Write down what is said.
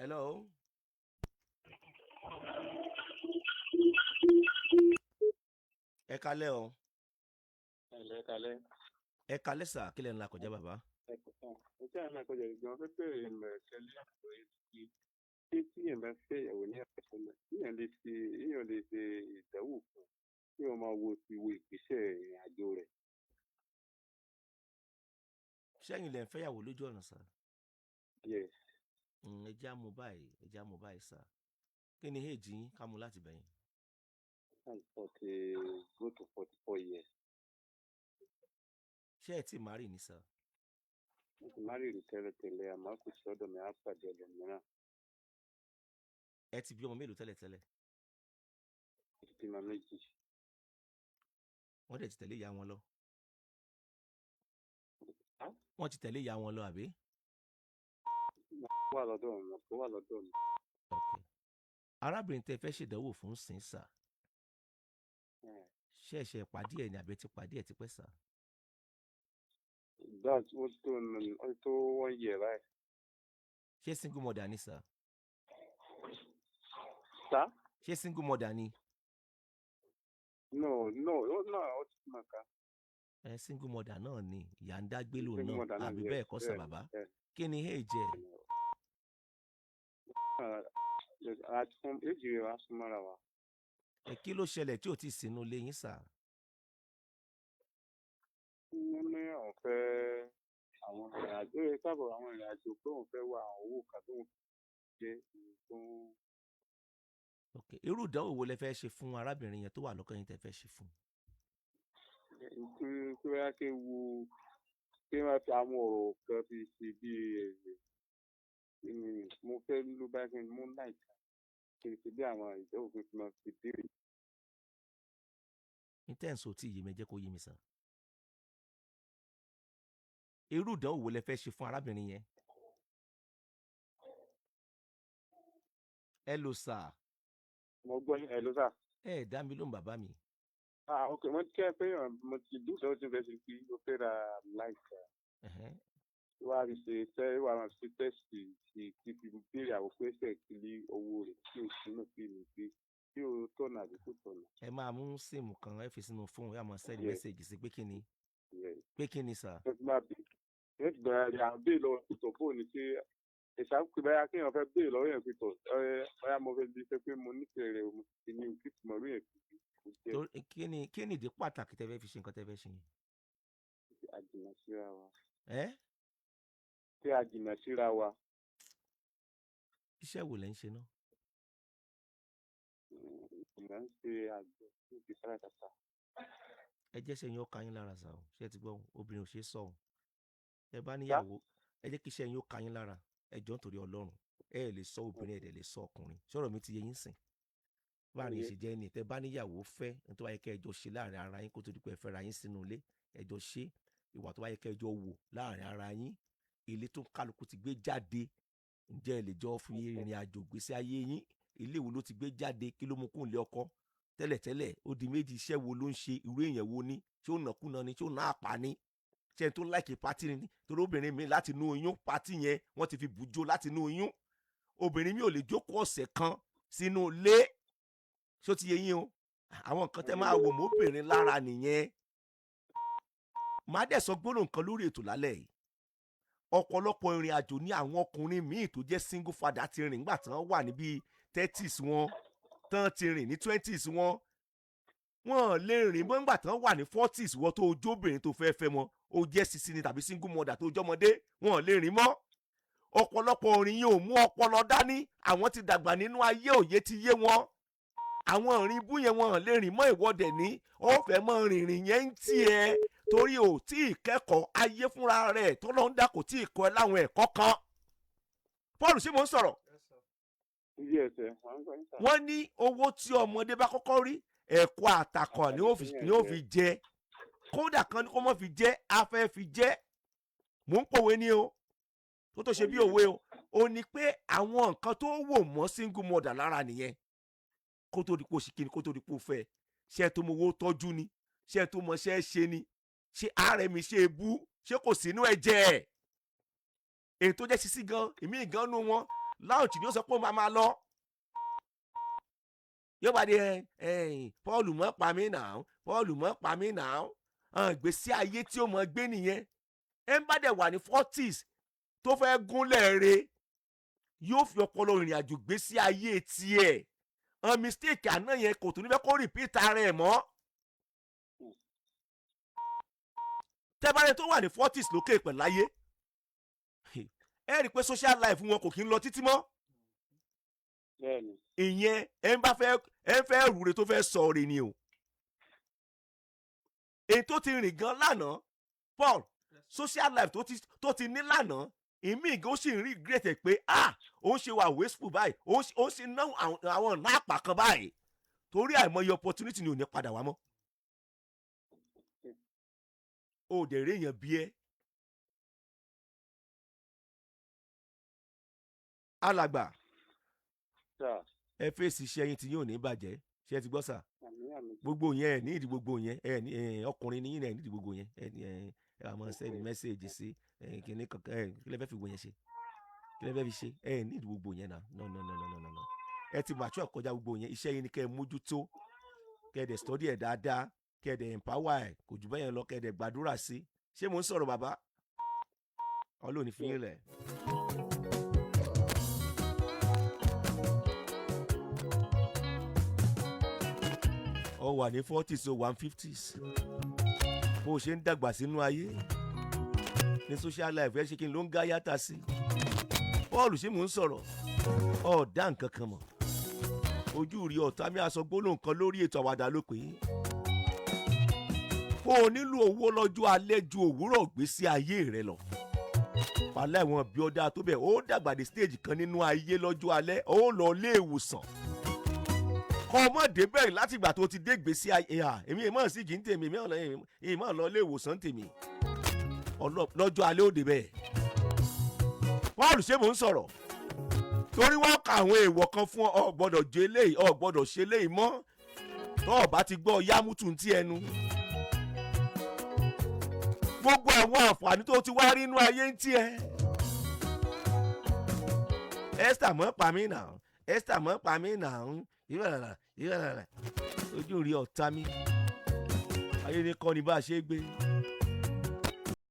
Hello. Ẹ kálẹ́ o. Ẹ kálẹ́ sà, kí lẹ ń la kọjá bàbá? Ẹjẹ́ àná kọjá ìgbìmọ̀ fẹ́ bẹ̀rẹ̀ ìmọ̀ràn tẹ́lẹ̀ àpò èsì pé tí èèyàn bá fẹ́ ìyàwó ní àfẹ́sọ́nà èèyàn lè ṣe ìdánwò fún kí wọ́n máa wo ìgbésẹ̀ ìrìn àjò rẹ̀. Ṣẹ́yìn lẹ ń fẹ́yàwó lójú ọ̀nà sà? Yes. Ẹ já mú báyìí sà. Kí ni èjì yín ká mú láti bẹ̀yìn? I'm 40, go to 44 years. Ṣé ẹ ti márì ní sà? Mo ti márìrì tẹ́lẹ̀tẹ́lẹ̀ àmọ́ kò sí ọ̀dọ̀ mi á pàdé ẹlòmíràn. Ẹ ti bí ọmọ mélòó tẹ́lẹ̀tẹ́lẹ̀? Mo ti bímọ 2. Wọ́n dẹ̀ ti tẹ̀lé ìyá wọn lọ. Á? Wọ́n ti tẹ̀lé ìyá wọn lọ àbí? Wà lọ́dọ̀ mi. Okay. Arábìnrin tẹ́ fẹ́ ṣèdánwò fún sìn sà. Ṣé ẹ ṣe pàdé ẹ̀ ní àbí ti pàdé ẹ̀ tipẹ́ sà? That's ó tó 1 year right? Ṣé single mother ni sà? Sá? Ṣé single mother ni? No, ó ti máa ka. Single mother náà ni ìyá ń dágbé lòun Single mother náà náà àbí ni, bẹ́ẹ̀ kọ́ sà yes, bàbá? yes. Kí ni èjì ẹ̀? Èjì rẹ̀ wá súnmọ́ra wa. Kí ló ṣẹlẹ̀ tí ò ti sínú ilé yín sà? Wọ́n ní àwọn fẹ́ àwọn ìrìnàjò àwọn ìrìnàjò pé òun fẹ́ wá àwọn owó kan tó ń jẹ́ fún. Okay. Irú ìdánwò wo lẹ fẹ́ ṣe fún arábìnrin yẹn tó wà lọ́kàn yín tẹ́ fẹ́ ṣe fún? Kí wọ́n yá kí wọ́n fi àwọn ọ̀rọ̀ kan fi ṣe bí mo fẹ́ ló bá kí n mú láìka kí n ṣe bí àwọn ìdánwò fún fi máa fi béèrè. Intense ò tí ì yé mi, jẹ́ kó yé mi sà. Irú ìdánwò wo lẹ fẹ́ ṣe fún arábìnrin yẹn? Hello sà. Mo gbọ́ ẹ ló sà. Ẹ dá mi lóhùn bàbá mi. Ok, mo ti kẹ́ ẹ pé mo ti dùn tó ti fẹ́ ṣe kí o fẹ́ ra láìka. Wá rí wà máa ṣe tẹ́sì sí kí fi béèrè àwọn pẹ́sẹ̀ kí ní owó rẹ̀ tí o sínú sí mi pé tí o tọ̀nà àbí kò tọ̀nà. Ẹ máa mú síìmù kan ẹ fi sínú fóònù yà máa send message sí pé kí ni? Pé kí ni sà? Ẹ ti máa bẹ̀rẹ̀ àwọn béèrè lọ́wọ́ ìtọ̀ fóònù tí ìṣàkóso báyà kí èèyàn fẹ́ béèrè lọ́wọ́ yẹn fi tọ̀ báyà mo fẹ́ bí pé mo nífẹ̀ẹ́ rẹ̀ mo ti ní kí tí mo rí yẹn fi jẹ́. Kí ni ìdí pàtàkì tẹ́ fẹ́ fi ṣe nǹkan tẹ́ fẹ́ ṣe yẹn? Àjìnà síra wa. Tí àjìnà síra wa. Iṣẹ́ wo lẹ ń ṣe náà? Ìyá ń ṣe àgbẹ̀ ní ìfisàrà kàtà. Ẹ jẹ́ sẹ́yìn ó ka yín lára sà o, ṣé ẹ ti gbọ́ obìnrin ò ṣe é sọ o. Ẹ bá níyàwó ẹ jẹ́ kí iṣẹ́ yín ó ka yín lára ẹ jọ̀ọ́ nítorí Ọlọ́run ẹ lè sọ obìnrin ẹ̀ dẹ̀ lè sọ ọkùnrin sọ̀rọ̀ mi ti yé yín sìn. Báàrin ìṣe jẹ́ ni tẹ́ bá níyàwó fẹ́ ní tó bá yẹ kẹ́ ẹ jọ ṣe láàrin ara yín kó tó di pé ẹ fẹ́ ra yín sínú ilé ẹ jọ ṣe ìwà tó bá yẹ kẹ́ ẹ jọ wò láàrin ara yín ilé tó kálukú ti gbé jáde ǹjẹ́ ẹ lè jọ fi ìrìn àjò gbésí ayé yín ilé wo ló ti gbé jáde kí ló mú kó lé ọkọ tẹ́lẹ̀tẹ́lẹ̀ ó di méjì iṣẹ́ wo ló ń ṣe irú èèyàn wo ni ṣé ó nàkúnà ni ṣé ó ná àpá ni ṣé ẹni tó láìkì pátì ni torí obìnrin mi láti inú oyún pátì yẹn wọ́n ti fi bùjó láti inú oyún obìnrin mi ò lè jókòó ọ̀sẹ̀ kan sínú ilé ṣó ti yé yín o àwọn nǹkan tẹ́ máa wò mọ́bìnrin lára nìyẹn má dẹ̀ sọ gbólóhùn nǹkan lórí ètò lálẹ́ yìí ọ̀pọ̀lọpọ̀ ìrìn àjò ní àwọn ọkùnrin míì tó jẹ́ single father ti rìn nígbà tí wọ́n wà níbi 30s wọn tán ti rìn ní 20s wọn lè rìn mọ́ nígbà tí wọ́n wà ní 40s wọn tó ojóbìnrin tó fẹ́ fẹ́ mọ́ ó jẹ́ sisi ni tàbí single mother tó jọmọdé wọn lè rìn mọ́ ọ̀pọ̀lọpọ̀ orin yìí ò mú ọpọlọ dání àwọn ti dàgbà nínú ayé òye ti yé wọn àwọn ìrìn ibú yẹn wọn lè rìn mọ́ ìwọ́dẹ̀ ní ó fẹ́ mọ́ rìnrìn yẹn ń tiẹ̀ torí ò tí ì kẹ́kọ̀ọ́ ayé fúnra rẹ̀ tọ́lọ́ ń dà kò tí ì kọ́ ẹ láwọn ẹ̀kọ́ kan Paul ṣé mo ń sọ̀rọ̀ wọ́n ní owó tí ọmọdé bá kọ́kọ́ rí ẹ̀kọ́ àtàkọ̀ ni ó fi jẹ kódà kan ní kó mọ́ fi jẹ́ afẹ́ fi jẹ́ mò ń pòwe ní o tó ṣe bí òwe o ò ní pé àwọn nǹkan tó wò mọ́ single mother lára nìyẹn kó tó di pò sí kíni kó tó di pò fẹ́ ṣe tó mọ owó tọ́jú ni ṣe tó mọ ṣe é ṣe ni ṣe ààrẹ mi ṣe é bú ṣé kò sínú ẹ̀jẹ̀ èyí tó jẹ́ sisi gan èmi gan nu wọn láùnchì ni ó sọ pé ó máa lọ yóò bá dé Paul mọ́ pa mí náà Paul mọ́ pa mí náà gbèsè ayé tí ó mọ̀ gbé nìyẹn ẹ ń bá dẹ̀ wà ní 40s tó fẹ́ gúnlẹ̀ re yóò fi ọpọlọ ìrìn àjò gbèsè ayé tiẹ̀ mistake àná yẹn kò tún ní fẹ́ kó repeat ara ẹ̀ mọ́ tẹ́bárẹ́ tó wà ní 40s lókè pẹ̀lú ayé ẹ rí i pé social life wọn kò kí ń lọ títí mọ́ ìyẹn ẹ ń fẹ́ rúre tó fẹ́ sọ ọ́ rè ni o èyí tó ti rìn gan lánàá Paul social life tó ti ní lánàá ìmí ìgò sì ń regret ẹ̀ pé ó ń ṣe wà wasteful báyìí ó ń ṣe ná àwọn ọ̀nà àpà kan báyìí torí àìmọye opportunity ni ò ní padà wá mọ́ ó dẹ̀ rí èèyàn bí ẹ alàgbà ẹ fèsì iṣẹ́ yín tí yóò ní bàjẹ́ ṣe ti gbọ́ sà gbogbo yẹn ẹ ní ìdí gbogbo yẹn ẹ ọkùnrin ní yín náà ní ìdí gbogbo yẹn ẹ àmọ́ sẹ́ni mẹ́sẹ̀gì sí kìnní kankan kí lẹ fẹ́ fi gbogbo yẹn ṣe kí lẹ fẹ́ fi ṣe ẹ ní ìdí gbogbo yẹn náà no ẹ ti mature kọjá gbogbo yẹn iṣẹ́ yín ni kẹ́ ẹ mójútó kẹ́ ẹ dẹ̀ study ẹ̀ dáadáa kẹ́ ẹ dẹ̀ empower ẹ̀ kò jù bẹ́yẹn lọ kẹ́ ẹ dẹ̀ gbàdúrà sí ṣé mo ń sọ̀rọ̀ bàbá Ọlọ́run ní fi yín lẹ̀. ó wà ní 40s ó wà ní 50s bó o ṣe ń dàgbà sínú ayé ní social life ẹ ṣe kí n ló ń gá yàtà sí Paul ṣé mò ń sọ̀rọ̀ ọ̀dà nǹkan kan mọ̀ ojú rí ọ̀tá mi aṣọ gbólóhùn kan lórí ètò àwàdà ló pé ó nílò owó lọ́jọ́ alẹ́ ju òwúrọ̀ gbésí ayé rẹ lọ pàlẹ́ wọn bí ọ̀dà tó bẹ̀ ó dàgbà dé stage kan nínú ayé lọ́jọ́ alẹ́ ó lọ ilé ìwòsàn kọ́ ọmọ débẹ̀ láti ìgbà tó ti dé gbèsè ayé èmi ìmọ̀ sí kì í tèmi ìmọ̀ lọ ilé ìwòsàn tèmi lọ́jọ́ alẹ́ ó débẹ̀ Paul ṣé mò ń sọ̀rọ̀ torí wọ́n ka àwọn èèwọ̀ kan fún ọ gbọ́dọ̀ jẹ eléyìí ọ gbọ́dọ̀ ṣe eléyìí mọ́ tó o bá ti gbọ́ yámútù ti ẹnu gbogbo àwọn àǹfààní tó ti wá rí inú ayé ń tiẹ̀ Esther mọ́ pa mí náà Esther mọ́ pa mí náà ìrọ̀lá ojú rí ọ̀tá mi ayé ní kọ́ ni bá a ṣe gbé.